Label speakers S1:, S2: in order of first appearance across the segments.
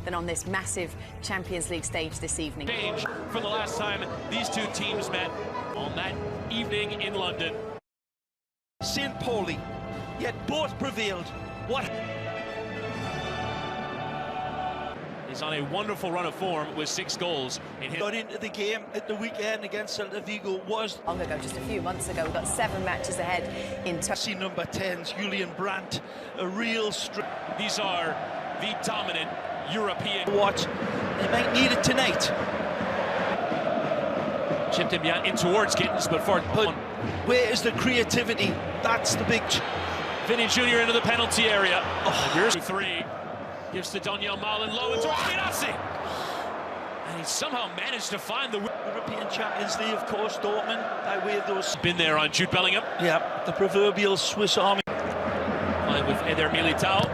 S1: than on this massive Champions League stage this evening.
S2: Change for the last time these two teams met on that evening in London.
S3: St. Pauli, yet both prevailed. What?
S2: He's on a wonderful run of form with 6 goals in his...
S3: Got into the game at the weekend against Celta Vigo was...
S1: Long ago, just a few months ago, we've got 7 matches ahead in
S3: See number 10's Julian Brandt, a real strength.
S2: These are the dominant European...
S3: What? They might need it tonight.
S2: Chipped him in towards Gittins, but
S3: where is the creativity? That's the big...
S2: Vinny Jr. into the penalty area. Oh, here's 3. Gives to Daniel Malin low and towards Girassi. And he somehow managed to find the
S3: European Champions League, of course, Dortmund, by way of those...
S2: Been there on Jude Bellingham.
S3: Yeah, the proverbial Swiss Army.
S2: Playing with Eder Militao.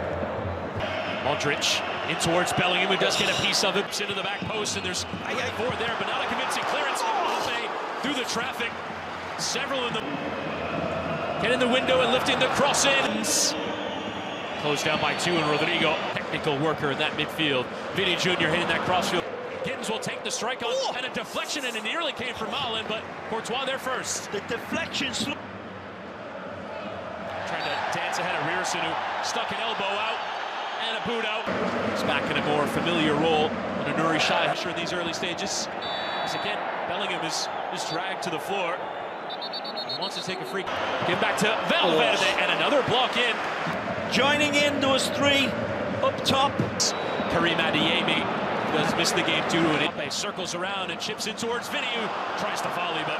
S2: Modric in towards Bellingham, who does get a piece of it. Into the back post, and there's 4 there, but not a convincing clearance. Mbappe through the traffic. Several in the... Get in the window and lifting the cross in. Closed down by 2, and Rodrigo, technical worker in that midfield. Vinny Jr. hitting that crossfield. Gittins will take the strike on, and a deflection, and it nearly came from Malin, but Courtois there first.
S3: The deflection...
S2: Trying to dance ahead of Rierson, who stuck an elbow out, and a boot out. He's back in a more familiar role under Nuri Sahin in these early stages. As again, Bellingham is dragged to the floor. He wants to take a free. Give back to Valverde, and another block in.
S3: Joining in those 3 up top.
S2: Karim Adeyemi does miss the game due to it. Mbappe circles around and chips in towards Vinny, who tries to volley, but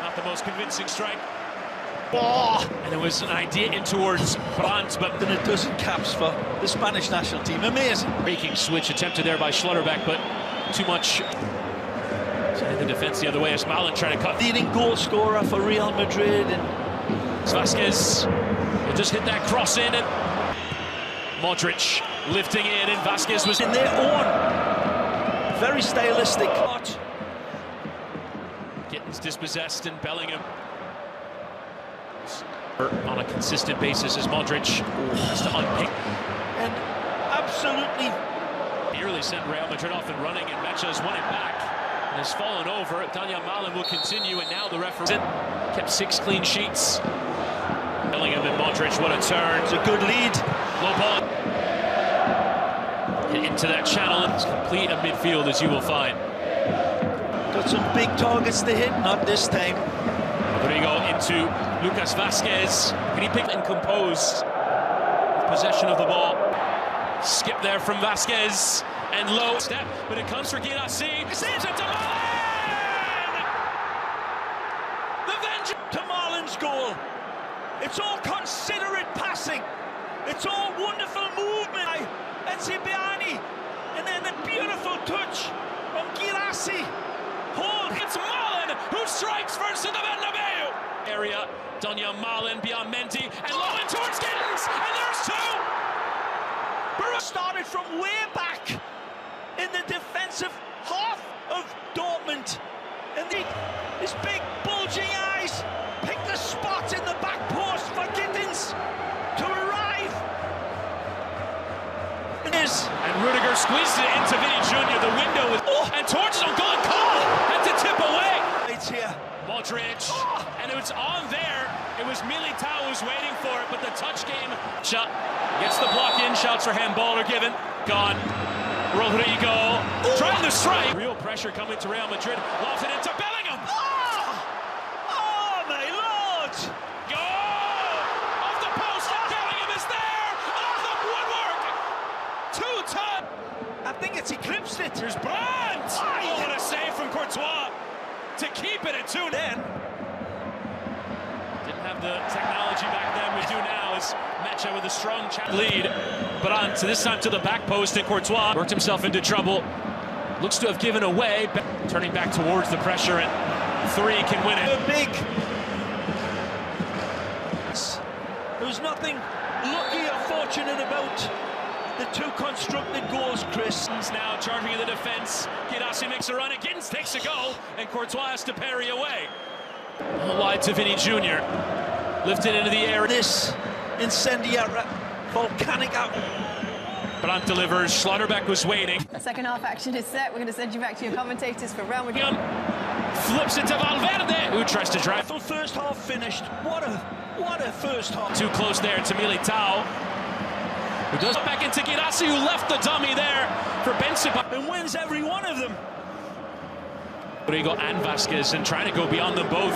S2: not the most convincing strike. And there was an idea in towards Brandt, but
S3: then it doesn't caps for the Spanish national team. Amazing.
S2: Breaking switch attempted there by Schlotterbeck, but too much. Sending the defense the other way as Malin trying to cut.
S3: Leading goal scorer for Real Madrid. And
S2: Vasquez will just hit that cross in, and Modric lifting in, and Vasquez was
S3: in their own very stylistic.
S2: Gittins dispossessed, and Bellingham on a consistent basis as Modric has to unpick.
S3: And absolutely
S2: nearly sent Real Madrid off and running, and Mecha has won it back and has fallen over. Daniel Malin will continue, and now the referee kept 6 clean sheets. Bellingham and Modric, what a turn.
S3: It's a good lead.
S2: Low ball. Into that channel, and it's complete a midfield, as you will find.
S3: Got some big targets to hit, not this time.
S2: Rodrigo into Lucas Vasquez. Can he pick and compose possession of the ball? Skip there from Vasquez, and low step, but it comes for Girassi. Saves it to Malin! The vengeance
S3: to Malin's goal. It's all considerate passing. It's all wonderful movement by Encibiani. And then the beautiful touch from Girassi.
S2: Hold, it's Malin who strikes first in the Bernabeu. Area, Daniel Malin beyond Mendy, and low in towards Gittins, and there's 2.
S3: Borussiya started from way back in the defensive half of Dortmund. And his big bulging eyes picked the spot in the back post for Gittins to arrive.
S2: And Rudiger squeezed it into Vinny Jr. The window is and towards him, goal call, had to tip away.
S3: It's here.
S2: Modric, and it was on there. It was Militao who was waiting for it, but the touch game shot gets the block in. Shouts for handball are given. Gone. Rodrigo trying to strike. Real pressure coming to Real Madrid. Lofts it into Bellingham.
S3: Oh my lord!
S2: Goal! Off the post, and Bellingham is there. Off the woodwork. 2-ton.
S3: I think it's eclipsed it.
S2: Here's Brandt. Oh, what a save from Courtois to keep it at 2 then. Didn't have the technology back then. We do now as Mecha with a strong lead. But on to this time to the back post, and Courtois worked himself into trouble. Looks to have given away. Turning back towards the pressure, and 3 can win it.
S3: Big. There was nothing lucky or fortunate about the 2 constructed goals, Chris.
S2: Now charging in the defense. Girassi makes a run. Gittins takes a goal, and Courtois has to parry away. Wide to Vinny Jr. Lifted into the air.
S3: This incendiary volcanic out.
S2: Brandt delivers. Schlotterbeck was waiting.
S1: Second half action is set. We're going to send you back to your commentators for Real Madrid.
S2: Flips it to Valverde, who tries to drive.
S3: First half finished. What a first half.
S2: Too close there to Militao, who does back into Girassi, who left the dummy there for Benzema.
S3: And wins every one of them.
S2: Rodrigo and Vasquez, and trying to go beyond them both.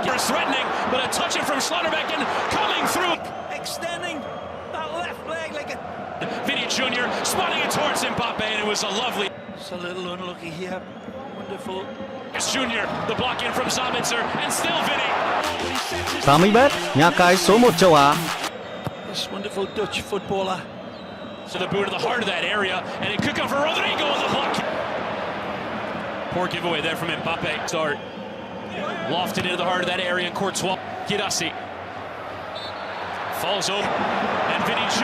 S2: It's threatening, but a touch it from Schlotterbeck and coming through.
S3: Extending that left leg like a...
S2: Vinny Jr. spotting it towards Mbappe, and it was a lovely...
S3: It's a little unlucky here. Wonderful.
S2: Junior, the block in from Sabitzer, and still Vinny.
S4: Kami bet, nhà cái số 1 châu Á.
S3: This wonderful Dutch footballer.
S2: So the boot to the heart of that area, and it could come for Rodrigo on the block. Poor giveaway there from Mbappe. Start lofted into the heart of that area, and Courtois. Girassi falls over, and Vinny Jr.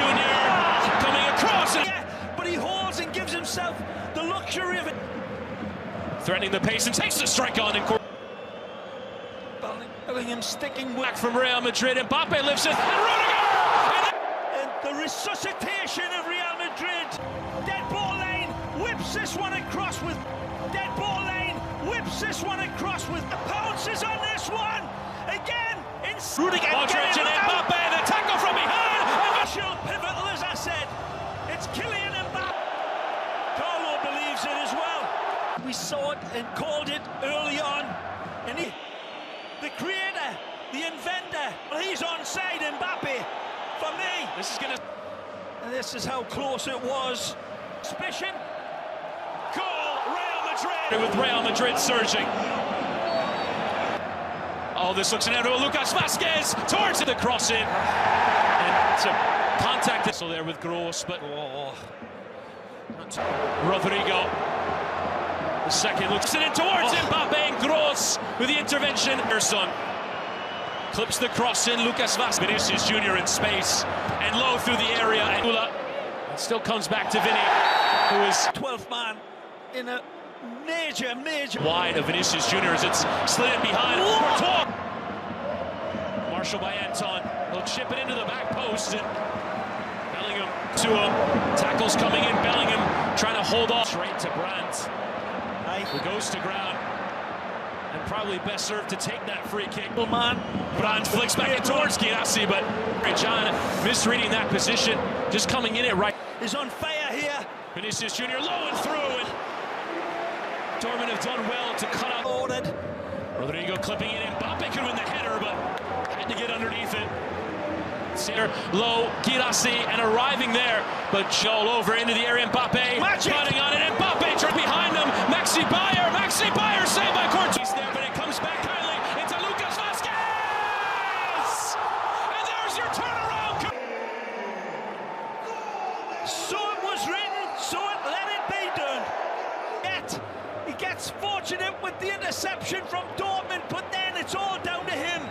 S2: coming across.
S3: Yeah, but he holds and gives himself the luxury of it.
S2: Threatening the pace and takes the strike on. And
S3: Bellingham sticking
S2: back from Real Madrid. Mbappe lifts it, and Rudiger!
S3: And the resuscitation of Real Madrid. Dead ball lane, whips this one across with... Dead ball lane, whips this one across with... Pounces on this one! Again, in...
S2: Rudiger, Modric and Mbappe, the tackle from behind!
S3: Pivotal, as I said. It's Kylian Mbappe. Carlo believes it as well. We saw it and called it early on. And the creator, the inventor, well, he's onside, Mbappe. For me,
S2: this is gonna...
S3: And this is how close it was. Suspicion.
S2: Goal, Real Madrid! With Real Madrid surging. Oh, this looks inevitable. Lucas Vasquez towards the cross in. And it's a contact. So there with Gross, but... Rodrigo. The second looks it in towards Mbappe, and Gross with the intervention. Erson clips the cross in. Lucas Vasquez. Vinicius Jr. in space and low through the area. And it still comes back to Vinny, who is
S3: 12th man in a major
S2: wide of Vinicius Jr. as it's slid in behind. Courtois. Marshall by Anton. He'll chip it into the back post, and Bellingham to him. Tackles coming in. Bellingham trying to hold off. Straight to Brandt, who goes to ground, and probably best served to take that free kick. Brandt flicks back in towards Girassi, but John misreading that position, just coming in it right.
S3: Is on fire here.
S2: Vinicius Jr. low and through, and Dortmund have done well to cut out.
S3: Ordered.
S2: Rodrigo clipping it in. Mbappe could win the header, but had to get underneath it. Here, low, Girassi, and arriving there, but all over into the area. Mbappe cutting on it, and Mbappe behind him. Maxi Bayer saved by Courtois there, but it comes back kindly into Lucas Vasquez, and there's your turnaround.
S3: So it was written, so let it be done. Yet he gets fortunate with the interception from Dortmund, but then it's all down to him.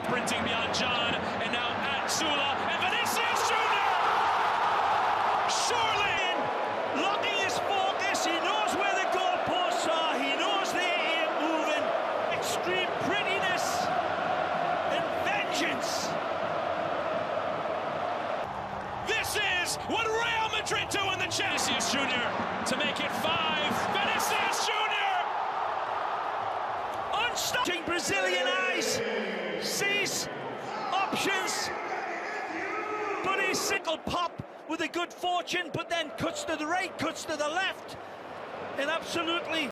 S2: Sprinting beyond John, and now at Sula, and Vinicius Jr. Surely
S3: locking his focus. He knows where the goalposts are. He knows they're here moving. Extreme prettiness and vengeance.
S2: This is what Real Madrid do in the Vinicius Jr. to make it 5. Vinicius Jr.
S3: Unstopping Brazilian eyes. Sees options, but he's sickle pop with a good fortune, but then cuts to the right, cuts to the left, and absolutely